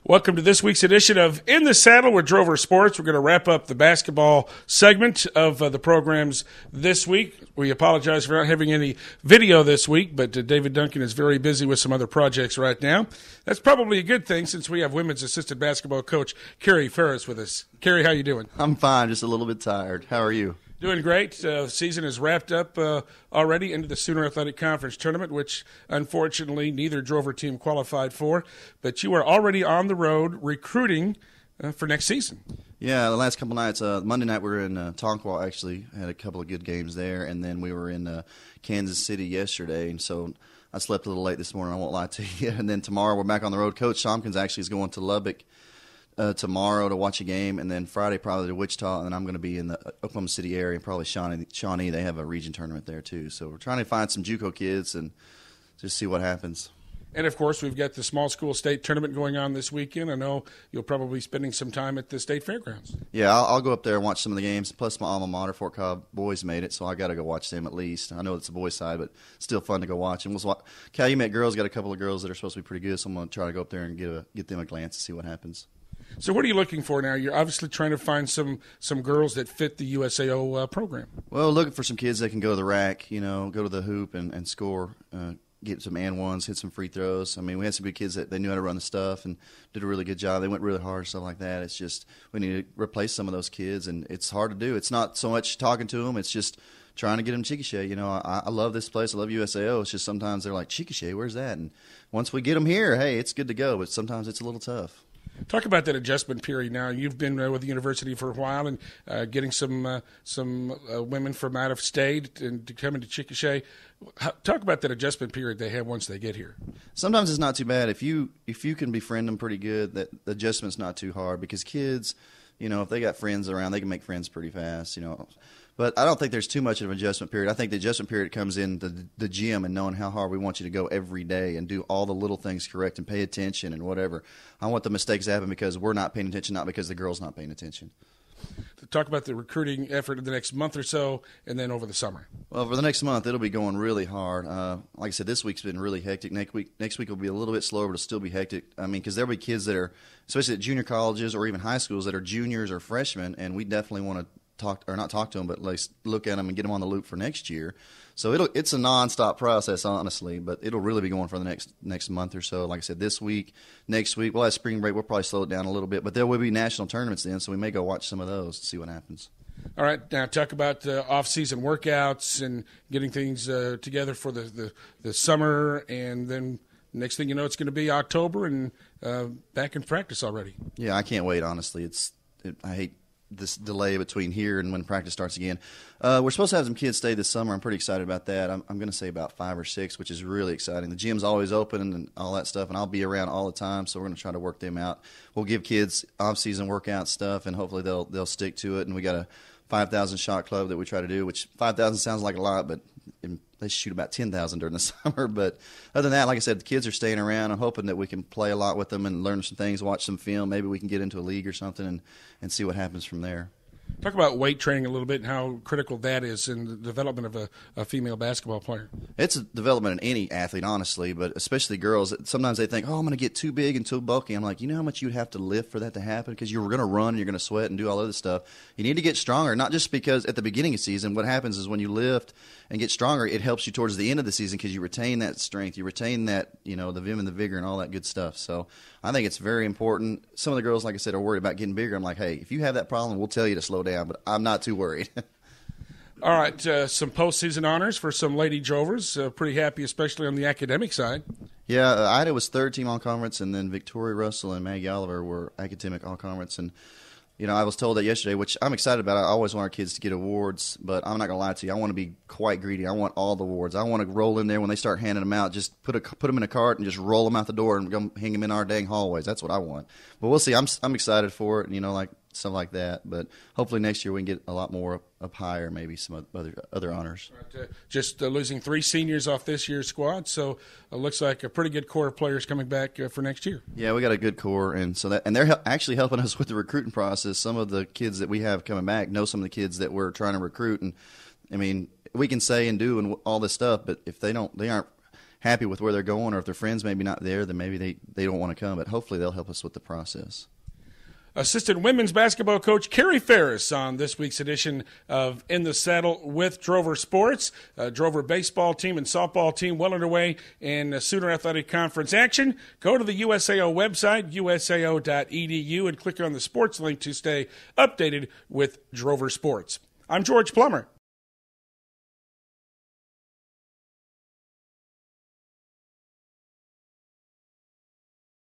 Welcome to this week's edition of In the Saddle with Drover Sports. We're going to wrap up the basketball segment of the programs this week. We apologize for not having any video this week, but David Duncan is very busy with some other projects right now. That's probably a good thing since we have women's assistant basketball coach Carrie Ferris with us. Carrie, how you doing? I'm fine, just a little bit tired. How are you? Doing great. Season is wrapped up already into the Sooner Athletic Conference tournament, which unfortunately neither Drover team qualified for. But you are already on the road recruiting for next season. Yeah, the last couple nights. Monday night we were in Tonquah, actually. Had a couple of good games there. And then we were in Kansas City yesterday. And so I slept a little late this morning, I won't lie to you. And then tomorrow we're back on the road. Coach Tompkins actually is going to Lubbock tomorrow to watch a game, and then Friday probably to Wichita, and then I'm going to be in the Oklahoma City area, and probably Shawnee. They have a region tournament there too. So we're trying to find some JUCO kids and just see what happens. And, of course, we've got the small school state tournament going on this weekend. I know you'll probably be spending some time at the state fairgrounds. Yeah, I'll go up there and watch some of the games. Plus, my alma mater, Fort Cobb boys, made it, so I got to go watch them at least. I know it's the boys' side, but still fun to go watch. And Calumet girls got a couple of girls that are supposed to be pretty good, so I'm going to try to go up there and get them a glance and see what happens. So what are you looking for now? You're obviously trying to find some girls that fit the USAO program. Well, looking for some kids that can go to the rack, go to the hoop and score, get some and ones, hit some free throws. I mean, we had some good kids that they knew how to run the stuff and did a really good job. They went really hard, stuff like that. It's just we need to replace some of those kids, and it's hard to do. It's not so much talking to them. It's just trying to get them Chickasha. I love this place. I love USAO. It's just sometimes they're like, Chickasha, where's that? And once we get them here, hey, it's good to go, but sometimes it's a little tough. Talk about that adjustment period now. You've been with the university for a while and getting some women from out of state and to come into Chickasha. Talk about that adjustment period they have once they get here. Sometimes it's not too bad. If you can befriend them pretty good, that the adjustment's not too hard because kids, if they got friends around, they can make friends pretty fast, But I don't think there's too much of an adjustment period. I think the adjustment period comes in the gym and knowing how hard we want you to go every day and do all the little things correct and pay attention and whatever. I want the mistakes to happen because we're not paying attention, not because the girl's not paying attention. Talk about the recruiting effort in the next month or so and then over the summer. Well, for the next month, it'll be going really hard. Like I said, this week's been really hectic. Next week will be a little bit slower, but it'll still be hectic. I mean, because there'll be kids that are, especially at junior colleges or even high schools, that are juniors or freshmen, and we definitely want to not talk to them, but at least look at them and get them on the loop for next year. So it's a nonstop process, honestly, but it'll really be going for the next month or so. Like I said, this week, next week, we'll have spring break. We'll probably slow it down a little bit, but there will be national tournaments then, so we may go watch some of those to see what happens. All right, now talk about off-season workouts and getting things together for the summer, and then next thing you know, it's going to be October and back in practice already. Yeah, I can't wait, honestly. I hate this delay between here and when practice starts again. We're supposed to have some kids stay this summer. I'm pretty excited about that. I'm going to say about 5 or 6, which is really exciting. The gym's always open and all that stuff, and I'll be around all the time, so we're going to try to work them out. We'll give kids off-season workout stuff, and hopefully they'll stick to it. And we got a 5,000 shot club that we try to do, which 5,000 sounds like a lot, but they shoot about 10,000 during the summer. But other than that, like I said, the kids are staying around. I'm hoping that we can play a lot with them and learn some things, watch some film. Maybe we can get into a league or something and see what happens from there. Talk about weight training a little bit and how critical that is in the development of a female basketball player. It's a development in any athlete, honestly, but especially girls. Sometimes they think, I'm going to get too big and too bulky. I'm like, you know how much you'd have to lift for that to happen? Because you're going to run and you're going to sweat and do all other stuff. You need to get stronger, not just because at the beginning of the season, what happens is when you lift and get stronger, it helps you towards the end of the season because you retain that strength, you retain that, the vim and the vigor and all that good stuff. So I think it's very important. Some of the girls, like I said, are worried about getting bigger. I'm like, hey, if you have that problem, we'll tell you to slow down, but I'm not too worried. All right, some postseason honors for some Lady Drovers. Pretty happy, especially on the academic side. Yeah, Ida was third team all-conference, and then Victoria Russell and Maggie Oliver were academic all-conference. And I was told that yesterday, which I'm excited about. I always want our kids to get awards, but I'm not going to lie to you. I want to be quite greedy. I want all the awards. I want to roll in there when they start handing them out, just put them in a cart and just roll them out the door and go hang them in our dang hallways. That's what I want. But we'll see. I'm excited for it, like stuff like that. But hopefully next year we can get a lot more up higher, maybe some other honors. Right, just losing 3 seniors off this year's squad, so it looks like a pretty good core of players coming back for next year. Yeah, we got a good core, and they're actually helping us with the recruiting process. Some of the kids that we have coming back know some of the kids that we're trying to recruit, and I mean, we can say and do and all this stuff, but if they aren't happy with where they're going, or if their friends maybe not there, then maybe they don't want to come. But hopefully they'll help us with the process. Assistant women's basketball coach Carrie Ferris on this week's edition of In the Saddle with Drover Sports. Drover baseball team and softball team well underway in Sooner Athletic Conference action. Go to the USAO website, usao.edu, and click on the sports link to stay updated with Drover Sports. I'm George Plummer.